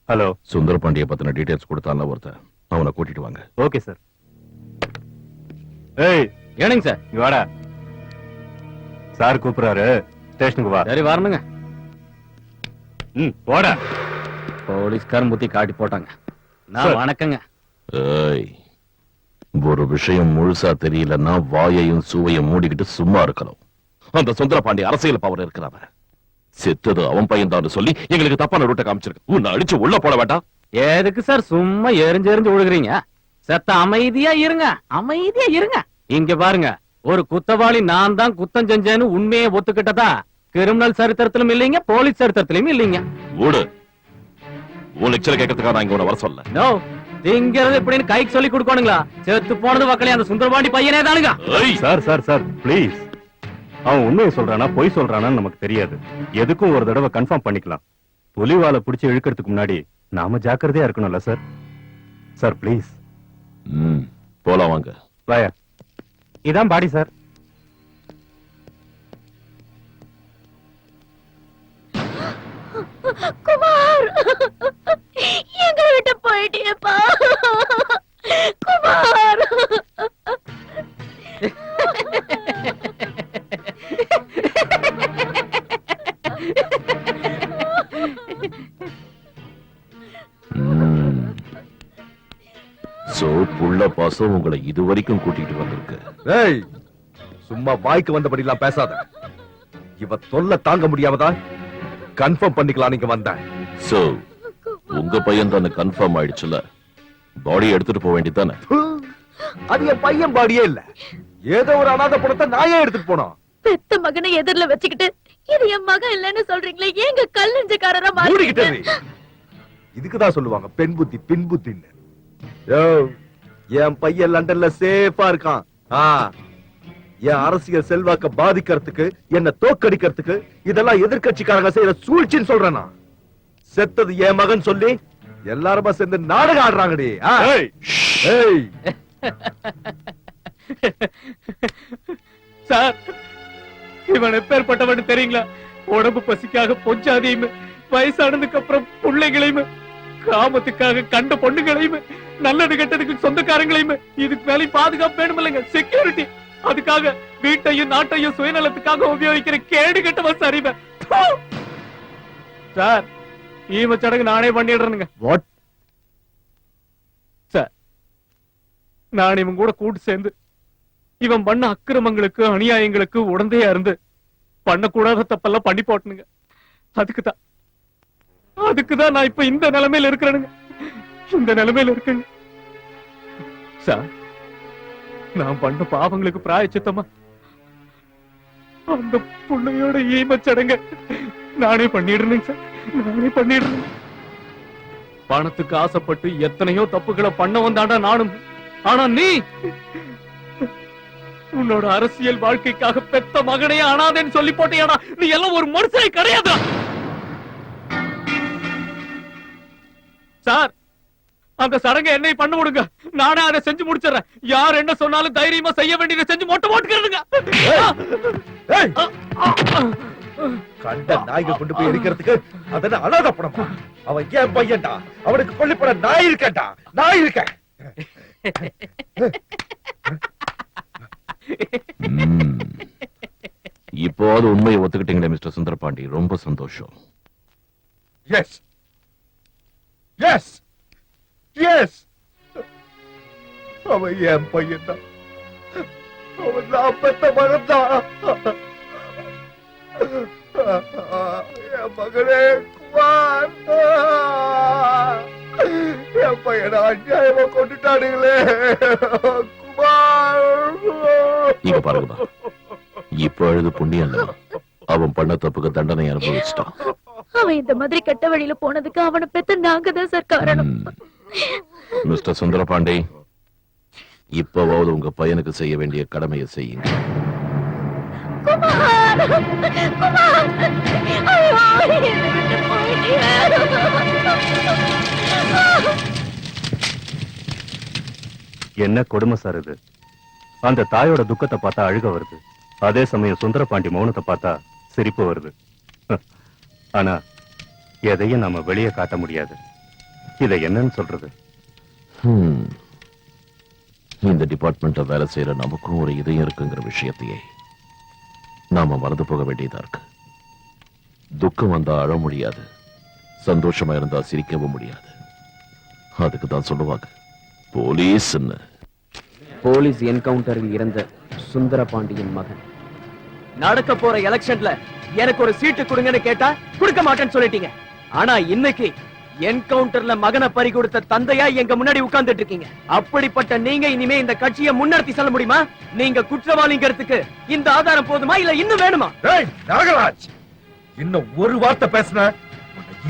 Hello. Sundarapandiya பத்தின details கொடுத்தான்ல ஒருத்தன், அவனை கூட்டிட்டு வாங்க. Okay sir. ஏய் ஏனுங்க சார்? இங்க வாடா. சார் கூப்பிடுறாரு, ஸ்டேஷனுக்கு வா. சரி வரணுங்க. போடா. போலீஸ்காரன் முத்தி காட்டி போட்டாங்க. நான் வணக்கங்க. ஏய், ஒரு விஷயம் முழுசா தெரியலன்னா வாயையும் சூவையும் மூடிக்கிட்டு சும்மா இருக்கணும். அந்த சுந்தரபாண்டி அரசியல் பவர் இருக்கிறவன். செத்தது அவன் பையன் தான் சொல்லி எங்களுக்கு தப்பான ரூட்டை காமிச்சிருக்கு. உன்னை அடிச்சு உள்ள போட வேண்டாம். எதுக்கு சார் சும்மா எரிஞ்சு எரிஞ்சு விழுகிறீங்க? செத்த அமைதியா இருங்க, அமைதியா இருங்க. இங்க பாருங்க, ஒரு குத்தவாளி நான் தான் குத்தம் செஞ்சேன்னு உண்மையை ஒத்துக்கிட்டதா கிரிமினல் சரித்திரத்திலும் இல்லைங்க, போலீஸ் சரித்திரத்திலும் இல்லைங்க. ஓடு. உன் லெக்சர் கேட்கறதுக்காக நான் இங்க உன்னை வர சொல்ல. நோ, திங்கிறது எப்படின்னு கைக்கு சொல்லி கொடுக்கணுங்களா? செத்து போனது மக்களே அந்த சுந்தரபாண்டி பையனே தானுங்க. Sir sir sir please. அவன் உண்மையை சொல்றானா பொய் சொல்றானான்னு நமக்கு தெரியாது. எதுக்கும் ஒரு தடவை கன்ஃபார்ம் பண்ணிக்கலாம். புலிவாலை பிடிச்சி இழுக்கிறதுக்கு முன்னாடி நாம ஜாக்கிரதையா இருக்கணும்ல சார். Sir please. போலாம் வாங்க. வாயா. இதான் பாடி சார். குமார், எங்களை விட்டு போயிட்டியப்பா குமார். சோ புள்ள பாசம் உங்களை இதுவரைக்கும் கூட்டிட்டு வந்திருக்கு. ஏய், சும்மா வாய்க்கு வந்தபடிலாம் பேசாத. இவ தொல்லை தாங்க முடியாமதான் கன்ஃபார்ம் பண்ணிக்கலாம் நீங்க வந்தேன். சோ உங்க பையன் தானே கன்ஃபார்ம் ஆயிடுச்சுல, பாடி எடுத்துட்டு போக வேண்டியதானே? அது என் பையன் பாடியே இல்ல, ஏதோ ஒரு அனாதை பணத்தை நாயே எடுத்துட்டு போனோம். பெத்த மகனை எதிரில வச்சுக்கிட்டு இது என் மகன் இல்லன்னு சொல்றீங்களே, ஏங்க கல்லஞ்சக்காரரா மூடிக்கிட்டே மாறிட்டீங்க? இரு. இதுக்குதான் சொல்லுவாங்க பெண் புத்தி பின் புத்தின்னு. யோ, என் பையன் லண்டன்ல சேஃபா இருக்கான். என் அரசியல் செல்வாக்க பாதிக்கிறதுக்கு, என்ன தோக்கடிக்கிறதுக்கு இதெல்லாம் எதிர்கட்சிக்காரங்க செய்யற சூழ்ச்சின்னு சொல்றேன். நான் செத்தது என் மகன் சொல்லி எல்லாருமா சேர்ந்து நாடகம் ஆடுறாங்கடி. ஏய், சார், இவன் எப்பேற்பட்டவன் தெரியுங்களா? உடம்பு பசிக்காக பொஞ்சாதியும், வயசானதுக்கு அப்புறம் பிள்ளைகளையும், கிராமத்துக்காக கண்ட பொண்ணுகளையும், நல்லது கெட்டதுக்கு சொந்தக்காரங்களையும், இதுக்கு மேலே பாதுகாப்பு வேணும் இல்லைங்க, செக்யூரிட்டி. அதுக்காக வீட்டையும் நாட்டையும் சுயநலத்துக்காக உபயோகிக்கிற கேடு கெட்டவன் சார் இவன். சார், ஈம சடங்கு நானே பண்ணிடுறேனுங்க. வாட் சார், நான் இவன் கூட கூட்டு சேர்ந்து இவன் பண்ண அக்கிரமங்களுக்கு அநியாயங்களுக்கு உடந்தையா இருந்து பண்ணக்கூடாத தப்பெல்லாம் பண்ணி போட்டனுங்க. அதுக்குதான் நான் இப்ப இந்த நிலைமையில இருக்கிறேனுங்க. இந்த நிலைமையில இருக்கேங்க சார். நான் பண்ண பாவங்களுக்கு பிராயச்சித்தமா அந்த புள்ளையோட ஈமச்சடங்க நானே பண்ணிடுறேங்க சார், நானே பண்ணிடுறேன். பணத்துக்கு ஆசைப்பட்டு எத்தனையோ தப்புகளை பண்ண வந்தாண்டா நானும். ஆனா நீ உன்னோட அரசியல் வாழ்க்கைக்காக பெத்த மகனையே அனாதேன்னு சொல்லி போட்டியாடா. நீ எல்லாம் ஒரு மனுஷனே கிடையாது சார். அந்த சடங்கை என்னை பண்ண விடுங்க, நானே அதை செஞ்சு முடிச்சிடறேன். யார் என்ன சொன்னாலும் தைரியமா செய்ய வேண்டியதை செஞ்சு மொட்டை போட்டுக்கிறதுங்க. கண்ட நாய்கள் கொண்டு போய் இருக்கிறதுக்கு அதெல்லாம் அனாதை பணமா? அவன் ஏன் பையன்டா, அவனுக்கு கொல்லிப்பட நாய் இருக்கேன்டா, நாய் இருக்க. இப்போது உண்மையை ஒத்துக்கிட்டீங்களே மிஸ்டர் சுந்தரபாண்டி, ரொம்ப சந்தோஷம். எஸ் எஸ் எஸ், அவன் என் பையன் தான். அவன் நான் பெத்த மகன் தான். என் மகனே குமார், என் பையனை அநியாயமா கொண்டுட்டானுங்களே குமார். இங்க பாருங்கப்பா, இப்ப அழுது புண்ணியம் இல்ல, அவன் பண்ண தப்புக்கு தண்டனை அனுபவிச்சிட்டான். அவன் இந்த மாதிரி கெட்ட வழியில போனதுக்கு அவனை பெத்த நாங்க தான் சார் காரணம். மிஸ்டர் சுந்தரபாண்டி, இப்பவாவது உங்க பையனுக்கு செய்ய வேண்டிய கடமையை செய்யுங்க. குமார், குமார், ஐயோ, என்னை விட்டு போயிட்டியே. என்ன கொடுமை சார் இது. அந்த தாயோட துக்கத்தை பார்த்தா அழுக வருது, அதே சமயம் சுந்தரபாண்டி மௌனத்தை பார்த்தா சிரிப்பு வருது. ஆனா எதையும் நாம வெளியே காட்ட முடியாது. இதை என்னன்னு சொல்றது? இந்த டிபார்ட்மெண்ட்ல வேலை செய்யற நமக்கும் ஒரு இதயம் இருக்குங்கிற விஷயத்தையே நாம மறந்து போக வேண்டியதா இருக்கு. துக்கம் வந்தா அழ முடியாது, சந்தோஷமா இருந்தா சிரிக்கவும் முடியாது. அதுக்கு தான் சொல்லுவாங்க போலீஸ்ன்னு. போலீஸ் என்கவுண்டரில் இறந்த சுந்தர பாண்டியன் மகன். நடக்க போற எலெக்ஷன்ல எனக்கு ஒரு சீட்டு கொடுங்கன்னு கேட்டா கொடுக்க மாட்டேன்னு சொல்லிட்டீங்க. ஆனா இன்னைக்கு என்கவுண்டர்ல மகனை பறி கொடுத்த தந்தையா எங்க முன்னாடி உட்கார்ந்துட்டு இருக்கீங்க. அப்படிப்பட்ட நீங்க இனிமே இந்த கட்சியை முன்னெடுத்து செல்ல முடியுமா? நீங்க குற்றவாளிங்கிறதுக்கு இந்த ஆதாரம் போதுமா இல்ல இன்னும் வேணுமா? நாகராஜ், இன்னும் ஒரு வார்த்தை பேசின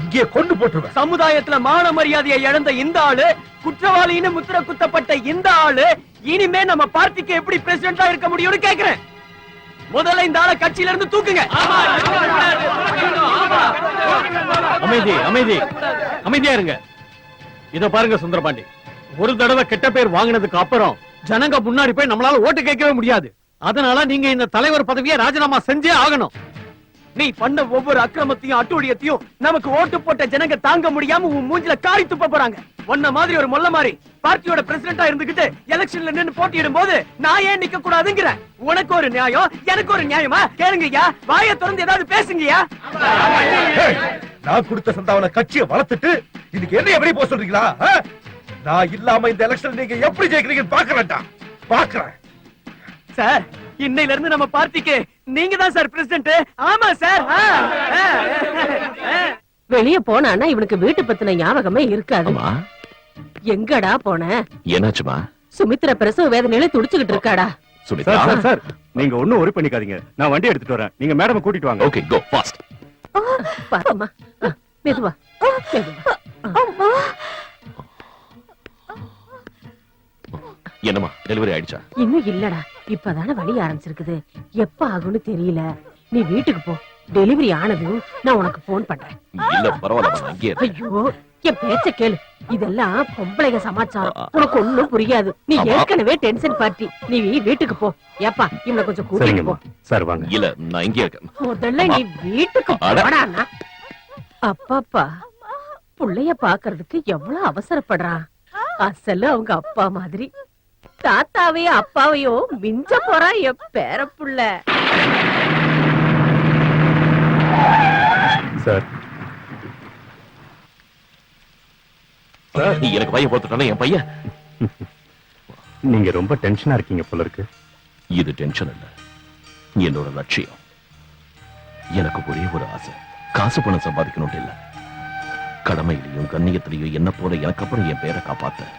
இங்கே கொண்டு போட்டுருவேன். சமுதாயத்துல மான மரியாதையை இழந்த இந்த ஆளு, குற்றவாளின்னு முத்திர குத்தப்பட்ட இந்த ஆளு இனிமே நம்ம பார்ட்டிக்கு எப்படி பிரசிடென்டா இருக்க முடியும்னு கேக்குறேன். முதல்ல இந்த ஆளை கட்சியில இருந்து தூக்குங்க. அமைதி அமைதி அமைதியா இருங்க. இத பாருங்க சுந்தரபாண்டி, ஒரு தடவை கெட்ட பேர் வாங்கினதுக்கு அப்புறம் ஜனங்க முன்னாடி போய் நம்மளால ஓட்டு கேட்கவே முடியாது. அதனால நீங்க இந்த தலைவர் பதவியை ராஜினாமா செஞ்சே ஆகணும். நீ பண்ண ஒவ்வொரு அக்கிரமத்தையும் அட்டூழியத்தையும் நமக்கு ஓட்டு போட்ட ஜனங்க தாங்க முடியாம உன் மூஞ்சில காரி துப்ப போறாங்க. உன்ன மாதிரி ஒரு மொல்ல மாதிரி பார்ட்டியோட பிரசிடென்டா இருந்துகிட்டு எலெக்ஷன்ல நின்னு போட்டியிடும் போது நான் ஏன் நிக்க கூடாதுங்கிற? உனக்கு ஒரு நியாயம், எனக்கு ஒரு நியாயமா? கேளுங்கய்யா, வாயை திறந்து ஏதாவது பேசுங்கய்யா. நான் கொடுத்த சந்தாவன கட்சியை வளர்த்துட்டு இதுக்கு என்ன எப்படி போக சொல்றீங்களா? நான் இல்லாம இந்த எலெக்ஷன் நீங்க எப்படி ஜெயிக்கிறீங்கன்னு பாக்குறேன்டா, பாக்குறேன். சார், இன்னையில இருந்து நம்ம பார்ட்டிக்கு நீங்க தான் சார் பிரசிடென்ட். ஆமா சார். வெளிய போனானா இவனுக்கு வீட்டு பத்தின ஞாபகமே இருக்காது. எங்கடா போன? என்னாச்சுமா? சுமித்ரா பிரசவ வேதனையில துடிச்சுக்கிட்டு இருக்காடா. சுமித்ரா, சார் சார் சார், நீங்க ஒண்ணும் worry பண்ணிக்காதீங்க. நான் வண்டி எடுத்துட்டு வரேன். நீங்க மேடம் கூட்டிட்டு வாங்க. Okay, go fast. பாத்துமா, மெதுவா மெதுவா. என்னமா, டெலிவரி ஆயிடுச்சா? இன்னும் இல்லடா, இப்பதானே வழி ஆரம்பிச்சிருக்குது. எப்ப ஆகும்னு தெரியல. நீ வீட்டுக்கு போ. டெலிவரி ஆனதும் நான் உனக்கு போன் பண்றேன். இல்ல பரவாயில்ல, அங்கே இரு. ஐயோ, என் பேச்ச கேளு. இதெல்லாம் பொம்பளைங்க சமாச்சாரம், உனக்கு ஒண்ணும் புரியாது. நீ ஆமா. ஏற்கனவே டென்ஷன் பார்ட்டி. நீ வீட்டுக்கு போ. ஏப்பா, இவனை கொஞ்சம் கூட்டிட்டு சரிங்கம்மா. போ. சார் வாங்க. இல்ல, நான் இங்கே இருக்கேன். முதல்ல நீ வீட்டுக்கு அட. போடானா. அப்பாப்பா, புள்ளைய பாக்குறதுக்கு எவ்வளவு அவசரப்படுறான். அசல அவங்க அப்பா மாதிரி. தாத்தாவையும் அப்பாவையும் மிஞ்ச போறா என் பேரப்புள்ள. சார் எனக்கு பையன் போட்டுட்டானே என் பையன். நீங்க ரொம்ப டென்ஷனா இருக்கீங்க போல இருக்கு. இது டென்ஷன் இல்ல, என்னோட லட்சியம். எனக்கு ஒரே ஒரு ஆசை, காசு பணம் சம்பாதிக்கணும் இல்ல, கடமையிலையும் கண்ணியத்திலையும் என்ன போல எனக்கு அப்புறம் என் பேரை காப்பாத்த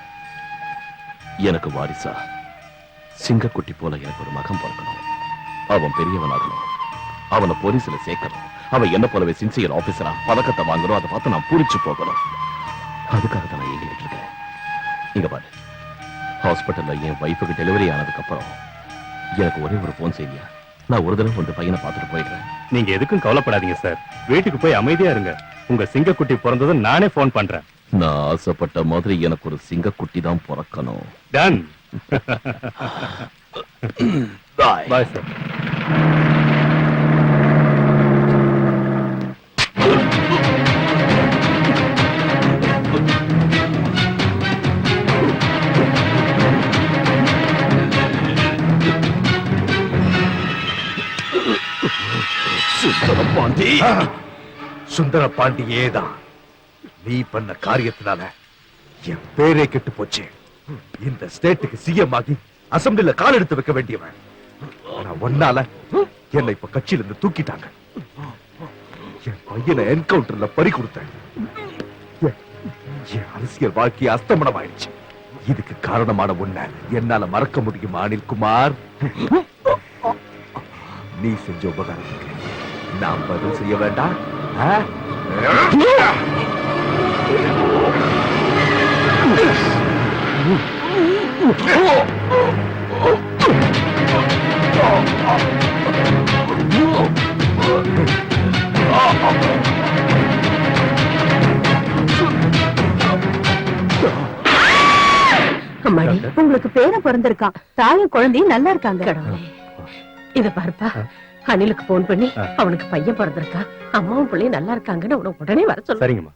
எனக்கு வாரிசா சிங்கக்குட்டி போல எனக்கு ஒரு மகன் பிறக்கணும். அவன் பெரியவனாகணும், அவனை போலீஸ்ல சேர்க்கணும், அவன் என்ன போலவே சின்சியர் ஆபீசரா பதக்கத்தை வாங்கணும். அதை பார்த்து நான் பூரிச்சு போகணும். அதுக்காக தான் நான் எங்கிட்டு இருக்கேன். இங்க பாரு, ஹாஸ்பிட்டல்ல என் வைஃபுக்கு டெலிவரி ஆனதுக்கு அப்புறம் எனக்கு ஒரே ஒரு போன் செய்தியா, நான் ஒரு தடவை வந்து பையனை பார்த்துட்டு போயிடுறேன். நீங்க எதுக்கும் கவலைப்படாதீங்க சார். வீட்டுக்கு போய் அமைதியா இருங்க. உங்க சிங்கக்குட்டி பிறந்ததும் நானே போன் பண்றேன். நான் ஆசைப்பட்ட மாதிரி எனக்கு ஒரு சிங்கக்குட்டி தான் பிறக்கணும். டன். பாய். Bye sir. சுந்தரபாண்டி, சுந்தர பாண்டியேதான். நீ பண்ண காரியத்தினால என் பேரே கெட்டு போச்சு. இந்த ஸ்டேட்டுக்கு சிஎம் ஆகி அசம்பிளில கால் எடுத்து வைக்க வேண்டியவன். ஆனா ஒன்னால என்னை இப்ப கட்சியில இருந்து தூக்கிட்டாங்க. என் பையனை என்கவுண்டர்ல பறி கொடுத்தேன். என் அரசியல் வாழ்க்கை அஸ்தமனம் ஆயிடுச்சு. இதுக்கு காரணமான உன்னை என்னால மறக்க முடியுமா அனில்குமார்? நீ செஞ்ச உபகாரத்துக்கு நாம் பதில் செய்ய வேண்டாம். அம்மாடி, உங்களுக்கு பேர பிறந்திருக்கான். தாயும் குழந்தையும் நல்லா இருக்காங்க. கடவுளே, இத பாருப்பா, அனிலுக்கு போன் பண்ணி அவனுக்கு பையன் பிறந்திருக்கான், அம்மாவும் பிள்ளையும் நல்லா இருக்காங்கன்னு அவனை உடனே வர சொல்லு. சரிங்கம்மா.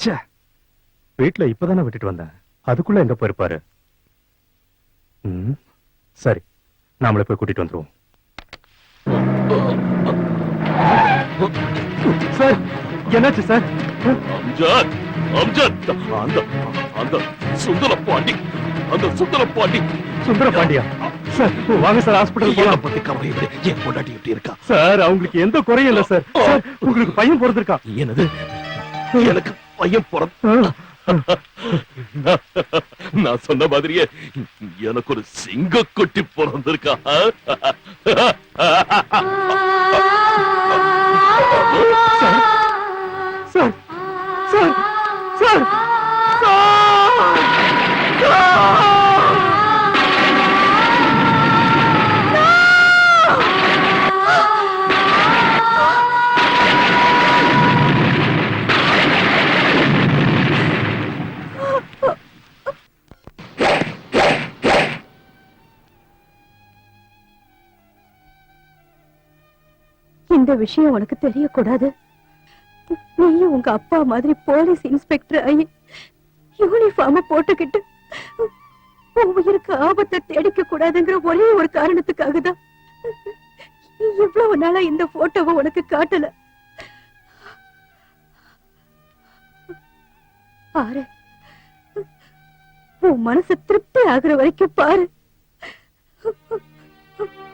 ச்சே, வீட்டுல இப்பதானே விட்டுட்டு வந்தேன், அதுக்குள்ள எங்க போயிருப்பாரு? சரி, நாமளே போய் கூட்டிட்டு வந்துருவோம். சார், என்னாச்சு சார்? அம்ஜத், அம்ஜத், அந்த அந்த சுந்தர பாண்டி, அந்த சுந்தர பாண்டி. சுந்தர பாண்டியா? சார், வாங்க சார், ஹாஸ்பிடல் என்ன போலாம். பத்தி கவலை இல்லை. என் பொண்டாட்டி எப்படி இருக்கா? சார், அவங்களுக்கு எந்த குறையும் இல்ல சார். சார், உங்களுக்கு பையன் பிறந்திருக்கான். என்னது? எனக்கு பையன் பிறந்த நான் சொன்ன மாதிரியே எனக்கு ஒரு சிங்கக்குட்டி பிறந்திருக்கா. சார், சார், சார், இந்த விஷயம் உனக்கு தெரியக்கூடாது. நீயும் உங்க அப்பா மாதிரி போலீஸ் இன்ஸ்பெக்டர் ஆகி யூனிஃபார்ம போட்டுக்கிட்டு உன் உயிருக்கு ஆபத்தை தேடிக்க கூடாதுங்கிற ஒரே ஒரு காரணத்துக்காக தான் இவ்வளவு நாளா இந்த போட்டோவை உனக்கு காட்டல. பாரு, உன் மனசு திருப்தி ஆகுற வரைக்கும் பாரு.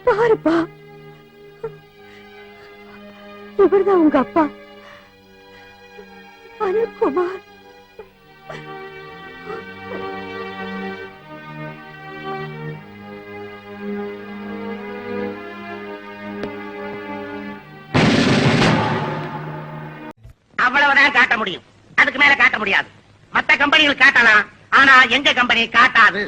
பாருப்பா, இவர்தான் உங்க அப்பா அனில்குமார். அவ்வளவுதான் காட்ட முடியும், அதுக்கு மேல காட்ட முடியாது. மத்த கம்பெனிகள் காட்டலாம், ஆனா எங்க கம்பெனி காட்டாது.